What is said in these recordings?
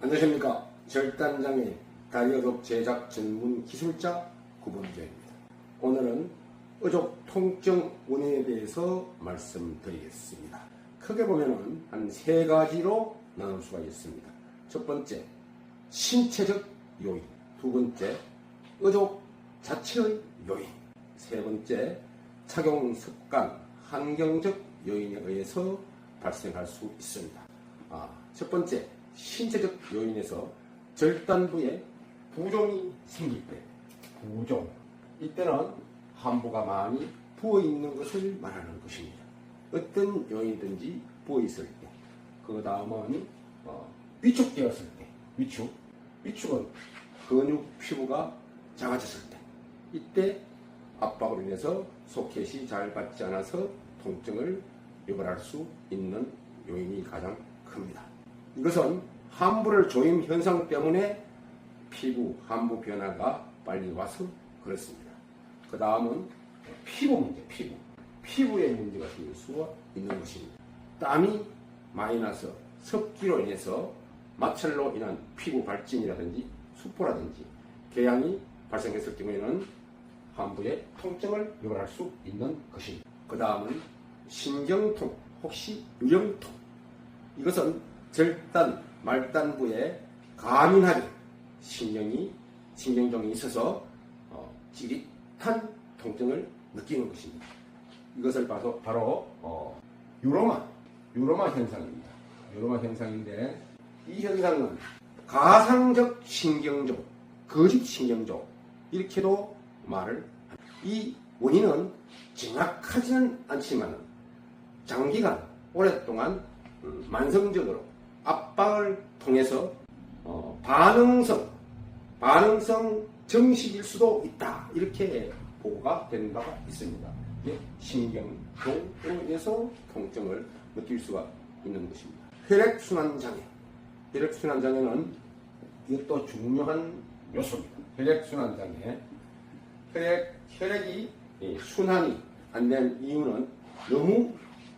안녕하십니까. 절단장애 다이어독 제작 전문 기술자 구본재입니다. 오늘은 의족 통증 원인에 대해서 말씀드리겠습니다. 크게 보면은 한 세 가지로 나눌 수가 있습니다. 첫 번째, 신체적 요인. 두 번째, 의족 자체의 요인. 세 번째, 착용 습관, 환경적 요인에 의해서 발생할 수 있습니다. 첫 번째, 신체적 요인에서 절단부에 부종이 생길 때, 부종. 이때는 함부가 많이 부어있는 것을 말하는 것입니다. 어떤 요인이든지 부어있을 때. 그 다음은 위축되었을 때, 위축은 근육 피부가 작아졌을 때, 이때 압박으로 인해서 소켓이 잘 받지 않아서 통증을 유발할 수 있는 요인이 가장 큽니다. 이것은 함부를 조임 현상 때문에 피부, 함부 변화가 빨리 와서 그렇습니다. 그 다음은 피부 문제, 피부에 문제가 생길 수가 있는 것입니다. 땀이 많이 나서 습기로 인해서 마찰로 인한 피부 발진이라든지 수포라든지 궤양이 발생했을 경우에는 함부에 통증을 유발할 수 있는 것입니다. 그 다음은 신경통, 혹시 유령통. 이것은 절단, 말단부에 가민하게 신경종이 있어서 찌릿한 통증을 느끼는 것입니다. 이것을 바로 유로마 현상입니다. 유로마 현상인데, 이 현상은 가상적 신경종, 거짓 신경종, 이렇게도 말을 합니다. 이 원인은 정확하지는 않지만 장기간, 오랫동안 만성적으로 압박을 통해서 반응성 정식일 수도 있다, 이렇게 보고가 된 바가 있습니다. 신경종으로 인해서 통증을 느낄 수가 있는 것입니다. 혈액순환장애. 혈액순환장애는 이것도 중요한 요소입니다. 혈액순환장애. 혈액이 순환이 안 된 이유는 너무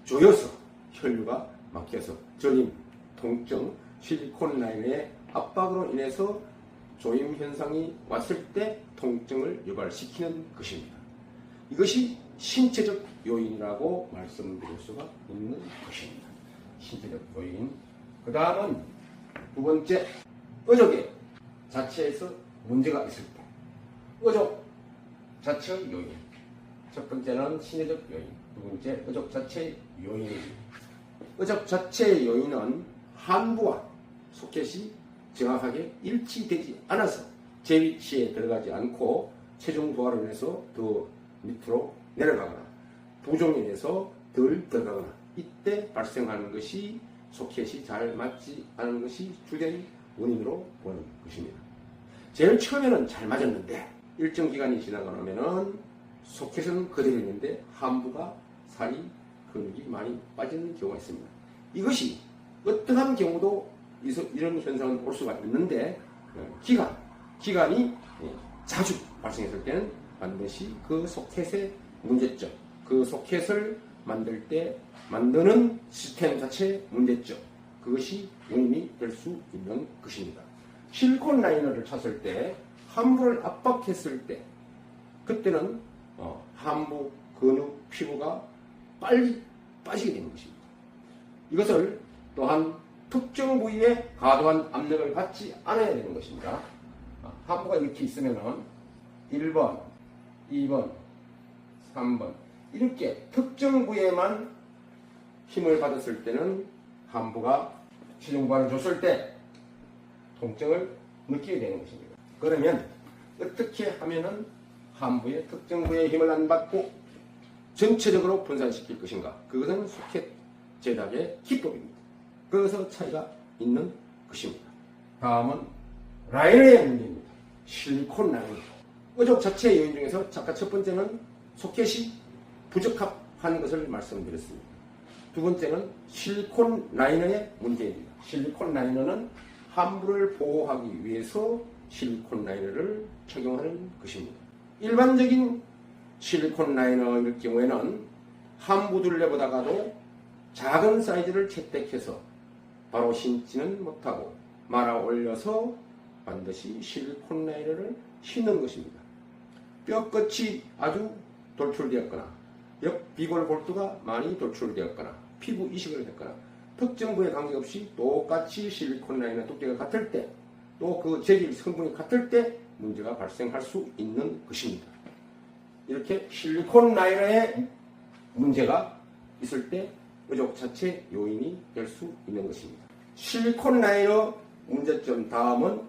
조여서 혈류가 막혀서 저림, 통증, 실리콘 라인의 압박으로 인해서 조임 현상이 왔을 때 통증을 유발시키는 것입니다. 이것이 신체적 요인이라고 말씀드릴 수가 있는 것입니다. 신체적 요인. 그 다음은 두 번째, 의족의 자체에서 문제가 있을 때, 의족 자체의 요인. 첫 번째는 신체적 요인, 두 번째 의족 자체의 요인입니다. 의족 자체의 요인은 함부와 소켓이 정확하게 일치되지 않아서 제 위치에 들어가지 않고 체중 부하로 인해서 더 밑으로 내려가거나 부종에 의해서 덜 들어가거나, 이때 발생하는 것이 소켓이 잘 맞지 않은 것이 주된 원인으로 보는 것입니다. 제일 처음에는 잘 맞았는데 일정 기간이 지나고 나면은 소켓은 그대로 있는데 함부가 살이, 근육이 많이 빠지는 경우가 있습니다. 이것이 어떠한 경우도 이런 현상은 올 수가 있는데, 기간이 자주 발생했을 때는 반드시 그 소켓의 문제점, 그 소켓을 만들 때 만드는 시스템 자체의 문제점, 그것이 원인이 될 수 있는 것입니다. 실리콘 라이너를 찼을 때, 함부를 압박했을 때, 그때는 함부, 근육, 피부가 빨리 빠지게 되는 것입니다. 이것을 또한 특정 부위에 과도한 압력을 받지 않아야 되는 것입니다. 함부가 이렇게 있으면은 1번, 2번, 3번 이렇게 특정 부위에만 힘을 받았을 때는 함부가 체중부하를 줬을 때 통증을 느끼게 되는 것입니다. 그러면 어떻게 하면은 함부의 특정 부위에 힘을 안 받고 전체적으로 분산시킬 것인가? 그것은 소켓 제작의 기법입니다. 그래서 차이가 있는 것입니다. 다음은 라이너의 문제입니다. 실리콘 라이너. 의족 자체의 요인 중에서 아까 첫 번째는 소켓이 부적합한 것을 말씀드렸습니다. 두 번째는 실리콘 라이너의 문제입니다. 실리콘 라이너는 함부를 보호하기 위해서 실리콘 라이너를 착용하는 것입니다. 일반적인 실리콘 라이너일 경우에는 함부 둘레보다가도 작은 사이즈를 채택해서 바로 신지는 못하고 말아 올려서 반드시 실리콘 라이너를 신는 것입니다. 뼈끝이 아주 돌출되었거나 옆 비골 볼트가 많이 돌출되었거나 피부 이식을 했거나 특정 부에 관계없이 똑같이 실리콘 라이너 두께가 같을 때 또 그 재질 성분이 같을 때 문제가 발생할 수 있는 것입니다. 이렇게 실리콘 라이너에 문제가 있을 때 의족 자체 요인이 될 수 있는 것입니다. 실리콘 라이너 문제점 다음은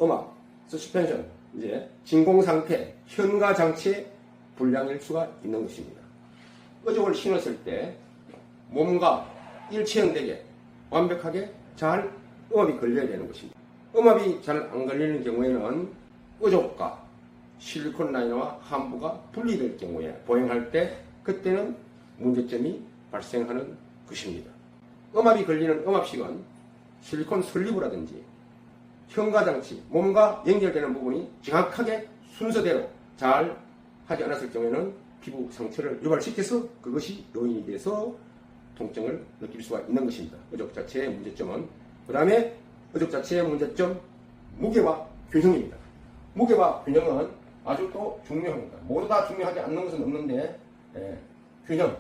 음압, 서스펜션, 이제 진공 상태, 현가 장치의 불량일 수가 있는 것입니다. 의족을 신었을 때 몸과 일체형되게 완벽하게 잘 음압이 걸려야 되는 것입니다. 음압이 잘 안 걸리는 경우에는 의족과 실리콘 라이너와 함부가 분리될 경우에 보행할 때 그때는 문제점이 발생하는 것입니다. 음압이 걸리는 음압식은 실리콘 슬리브라든지 현가장치, 몸과 연결되는 부분이 정확하게 순서대로 잘 하지 않았을 경우에는 피부 상처를 유발시켜서 그것이 요인이 돼서 통증을 느낄 수가 있는 것입니다. 의족 자체의 문제점은. 그 다음에 의족 자체의 문제점, 무게와 균형입니다. 무게와 균형은 아주 또 중요합니다. 모두 다 중요하지 않는 것은 없는데 균형은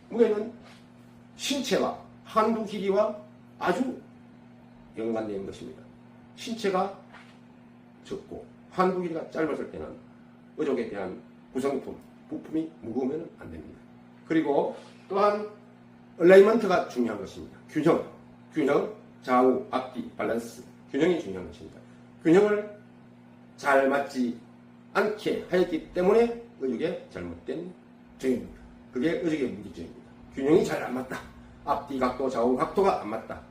무게는 신체와 한두 길이와 아주 연관된 것입니다. 신체가 적고 한두 길이가 짧았을 때는 의족에 대한 부품이 무거우면 안 됩니다. 그리고 또한 얼라이먼트가 중요한 것입니다. 균형, 좌우, 앞뒤, 밸런스, 균형이 중요한 것입니다. 균형을 잘 맞지 않게 하였기 때문에 의족에 잘못된 점입니다. 그게 의족의 문제점입니다. 균형이 잘 안 맞다. 앞뒤 각도, 좌우 각도가 안 맞다.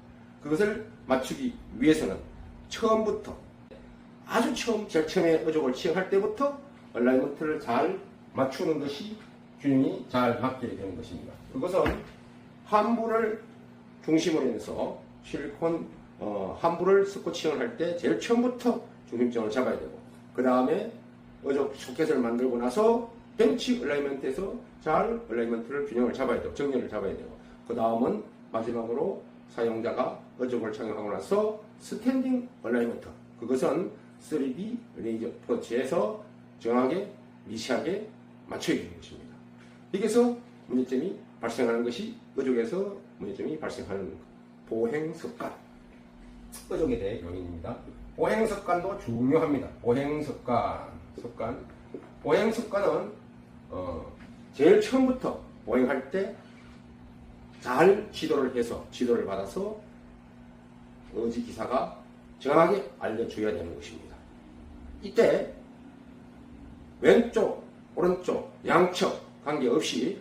그것을 맞추기 위해서는 처음부터 아주 제일 처음에 의족을 시행할 때부터 얼라이먼트를 잘 맞추는 것이 균형이 잘 맞게 되는 것입니다. 그것은 함부를 중심으로 해서 실리콘 함부를 스코칭을 할 때 제일 처음부터 중심점을 잡아야 되고 그 다음에 의족 소켓을 만들고 나서 벤치 얼라이먼트에서 잘 얼라이먼트를 균형을 잡아야 되고 정렬을 잡아야 되고 그 다음은 마지막으로 사용자가 의족을 착용하고 나서 스탠딩 얼라이먼트 그것은 3D 레이저 프로치에서 정확하게 미세하게 맞춰야 되는 것입니다. 여기서 문제점이 발생하는 것이 의족에서 문제점이 발생하는 보행습관 의족에 대해 요인입니다. 보행습관도 중요합니다. 보행습관은 제일 처음부터 보행할 때 잘 지도를 받아서 의지기사가 정확하게 알려줘야 되는 것입니다. 이때 왼쪽, 오른쪽, 양측 관계없이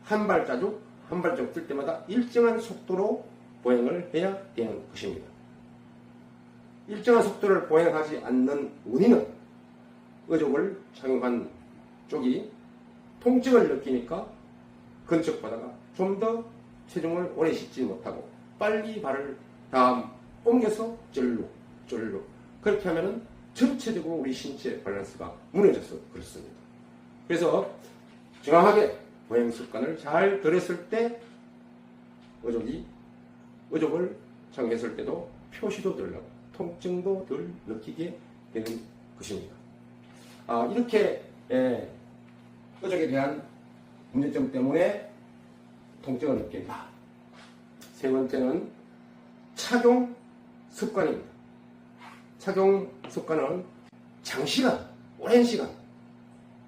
한 발자국 뛸 때마다 일정한 속도로 보행을 해야 되는 것입니다. 일정한 속도를 보행하지 않는 원인은 의족을 착용한 쪽이 통증을 느끼니까 근척 바다가 좀 더 체중을 오래 싣지 못하고 빨리 발을 다 옮겨서 절로 그렇게 하면은 전체적으로 우리 신체 밸런스가 무너져서 그렇습니다. 그래서 정확하게 보행 습관을 잘 들였을 때 의족을 착용했을 때도 표시도 덜 나고 통증도 덜 느끼게 되는 것입니다. 이렇게 의족에 대한 문제점 때문에 통증을 느낀다. 세 번째는 착용 습관입니다. 착용 습관은 장시간, 오랜 시간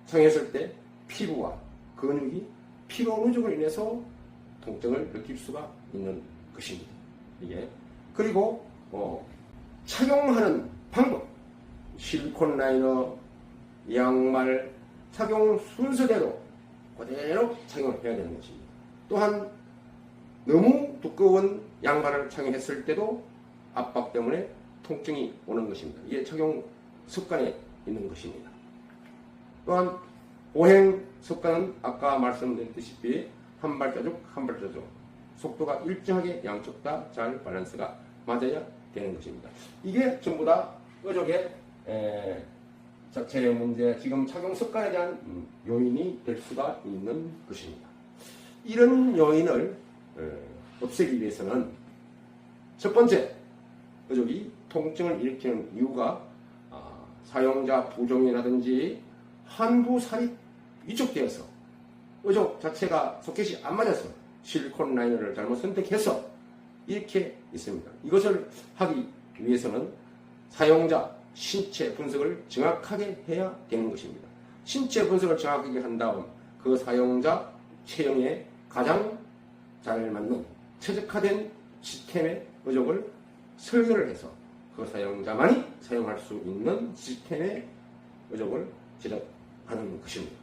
착용했을 때 피부와 근육이 피로 누적으로 인해서 통증을 느낄 수가 있는 것입니다. 이게 그리고 착용하는 방법, 실리콘 라이너, 양말 착용 순서대로 그대로 착용을 해야 되는 것입니다. 또한 너무 두꺼운 양말을 착용했을 때도 압박 때문에 통증이 오는 것입니다. 이게 착용 습관에 있는 것입니다. 또한 보행 습관은 아까 말씀드렸다시피 한 발자국 속도가 일정하게 양쪽 다 잘 밸런스가 맞아야 되는 것입니다. 이게 전부 다 의족의 자체의 문제, 지금 착용 습관에 대한 요인이 될 수가 있는 것입니다. 이런 요인을 없애기 위해서는 첫 번째, 어족이 통증을 일으키는 이유가 사용자 부종이라든지 환부살이 위축되어서 어족 자체가 소켓이 안 맞아서 실리콘 라이너를 잘못 선택해서 이렇게 있습니다. 이것을 하기 위해서는 사용자 신체 분석을 정확하게 해야 되는 것입니다. 신체 분석을 정확하게 한 다음 그 사용자 체형에 가장 잘 맞는 최적화된 시스템의 어족을 설계를 해서 그 사용자만이 사용할 수 있는 시스템의 어족을 제작하는 것입니다.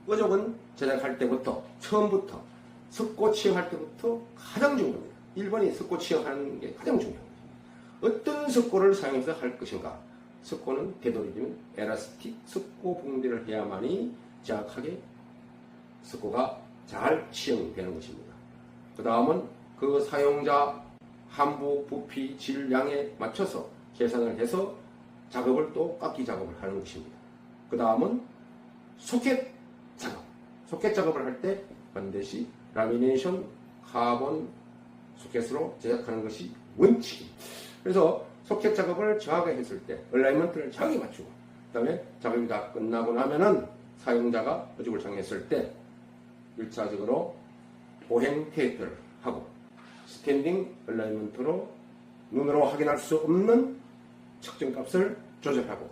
어족은 제작할 때부터 처음부터 석고 취형할 때부터 가장 중요합니다. 1번이 석고 취형하는 게 가장 중요합니다. 어떤 석고를 사용해서 할 것인가? 석고는 되도록이면 엘라스틱 석고 붕대를 해야만이 정확하게 석고가 잘 취형되는 것입니다. 그 다음은 그 사용자 함부, 부피, 질량에 맞춰서 계산을 해서 작업을 또 깎기 작업을 하는 것입니다. 그 다음은 소켓 작업. 소켓 작업을 할 때 반드시 라미네이션 카본 소켓으로 제작하는 것이 원칙입니다. 그래서 소켓 작업을 정확하게 했을 때 얼라이먼트를 정확히 맞추고 그 다음에 작업이 다 끝나고 나면은 사용자가 어족을 장했을 때 1차적으로 보행 테이프를 하고 스탠딩 얼라이먼트로 눈으로 확인할 수 없는 측정값을 조절하고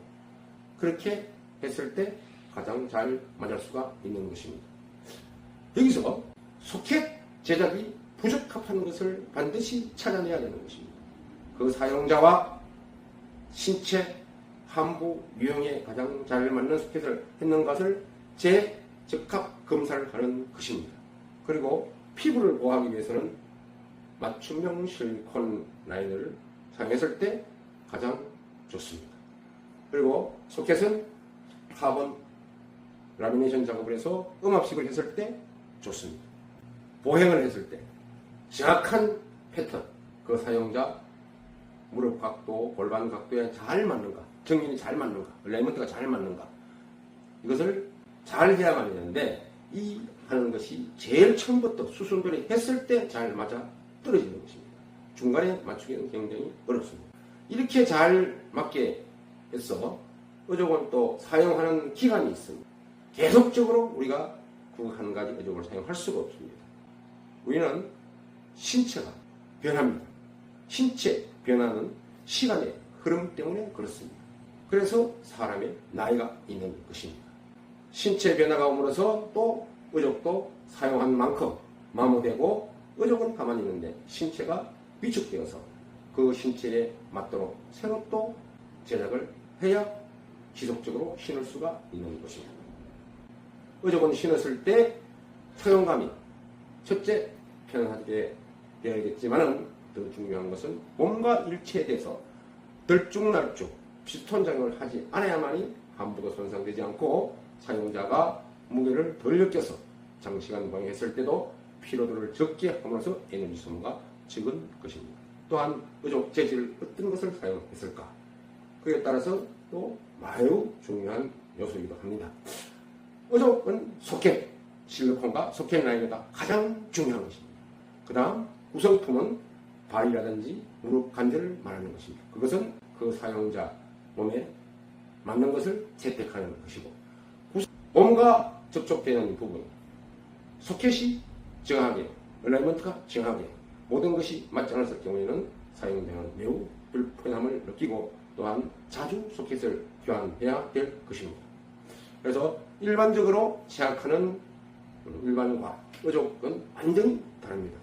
그렇게 했을 때 가장 잘 맞을 수가 있는 것입니다. 여기서 소켓 제작이 부적합한 것을 반드시 찾아내야 되는 것입니다. 그 사용자와 신체, 함부, 유형에 가장 잘 맞는 소켓을 했는 것을 재적합 검사를 하는 것입니다. 그리고 피부를 보호하기 위해서는 맞춤형 실리콘 라인을 사용했을 때 가장 좋습니다. 그리고 소켓은 카본 라미네이션 작업을 해서 음압식을 했을 때 좋습니다. 보행을 했을 때 정확한 패턴, 그 사용자 무릎 각도, 골반 각도에 잘 맞는가, 정면이 잘 맞는가, 레이먼트가 잘 맞는가 이것을 잘 해야만 되는데 이 하는 것이 제일 처음부터 수순돌이 했을 때 잘 맞아 떨어지는 것입니다. 중간에 맞추기는 굉장히 어렵습니다. 이렇게 잘 맞게 해서 어족은 또 사용하는 기간이 있습니다. 계속적으로 우리가 그 한 가지 어족을 사용할 수가 없습니다. 우리는 신체가 변합니다. 신체 변화는 시간의 흐름 때문에 그렇습니다. 그래서 사람의 나이가 있는 것입니다. 신체 변화가 오므로서 또 어족도 사용한 만큼 마모되고 어족은 가만히 있는데 신체가 위축되어서 그 신체에 맞도록 새로 또 제작을 해야 지속적으로 신을 수가 있는 것입니다. 어족은 신었을 때 착용감이 첫째 편하게 되어야겠지만은 더 중요한 것은 몸과 일체돼서 들쭉날쭉 피스톤 작용을 하지 않아야만이 함부가 손상되지 않고 사용자가 무게를 덜 느껴서 장시간 보행했을 때도 피로도를 적게 함으로써 에너지 소모가 적은 것입니다. 또한 어족 재질을 어떤 것을 사용했을까? 그에 따라서 또 매우 중요한 요소이기도 합니다. 어족은 소켓, 실리콘과 소켓 라인이 가장 중요한 것입니다. 그 다음 구성품은 발이라든지 무릎 관절을 말하는 것입니다. 그것은 그 사용자 몸에 맞는 것을 채택하는 것이고 몸과 접촉되는 부분 소켓이 정확하게 얼라이먼트가 정확하게 모든 것이 맞지 않았을 경우에는 사용자는 매우 불편함을 느끼고 또한 자주 소켓을 교환해야 될 것입니다. 그래서 일반적으로 생각하는 일반과 어족은 완전히 다릅니다.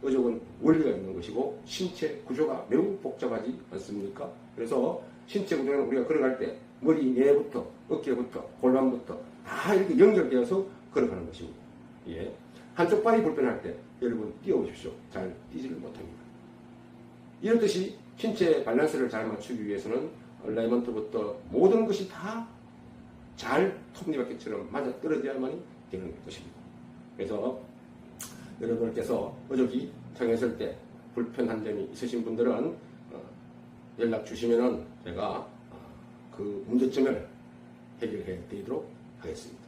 어족은 원리가 있는 것이고 신체 구조가 매우 복잡하지 않습니까? 그래서 신체 구조는 우리가 걸어갈 때 머리 뇌부터 어깨부터 골반부터 다 이렇게 연결되어서 걸어가는 것입니다. 예. 한쪽 발이 불편할 때 여러분 뛰어보십시오. 잘 뛰지를 못합니다. 이렇듯이 신체 밸런스를 잘 맞추기 위해서는 얼라이먼트부터 모든 것이 다 잘 톱니바퀴처럼 맞아 떨어져야만이 되는 것입니다. 그래서 여러분께서 어족이 정했을 때 불편한 점이 있으신 분들은 연락 주시면은 제가 그 문제점을 해결해 드리도록 하겠습니다.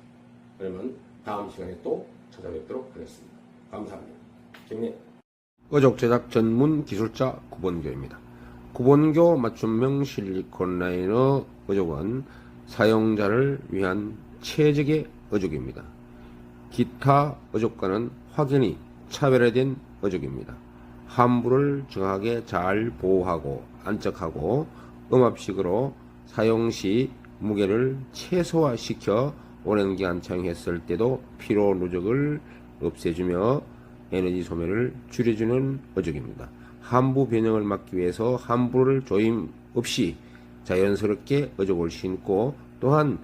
그러면 다음 시간에 또 찾아뵙도록 하겠습니다. 감사합니다. 경례 어족 제작 전문 기술자 구본교입니다. 구본교 맞춤형 실리콘 라이너 어족은 사용자를 위한 최적의 어족입니다. 기타 어족과는 확연히 차별화된 어족입니다. 함부를 정확하게 잘 보호하고 안착하고 음압식으로 사용 시 무게를 최소화시켜 오랜 기간 사용했을 때도 피로 누적을 없애주며 에너지 소모를 줄여주는 어족입니다. 함부 변형을 막기 위해서 함부를 조임 없이 자연스럽게 어족을 신고 또한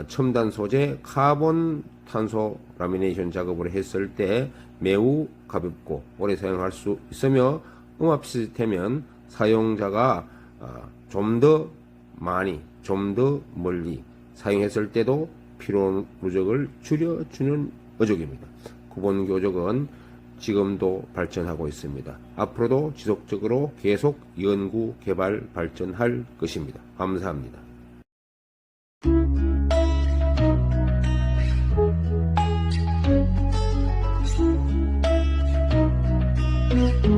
첨단 소재 카본 탄소 라미네이션 작업을 했을 때 매우 가볍고 오래 사용할 수 있으며 음압 시스템은 사용자가 좀 더 많이 좀 더 멀리 사용했을 때도 피로 누적을 줄여주는 어족입니다. 구본교 어족은 지금도 발전하고 있습니다. 앞으로도 지속적으로 계속 연구, 개발, 발전할 것입니다. 감사합니다.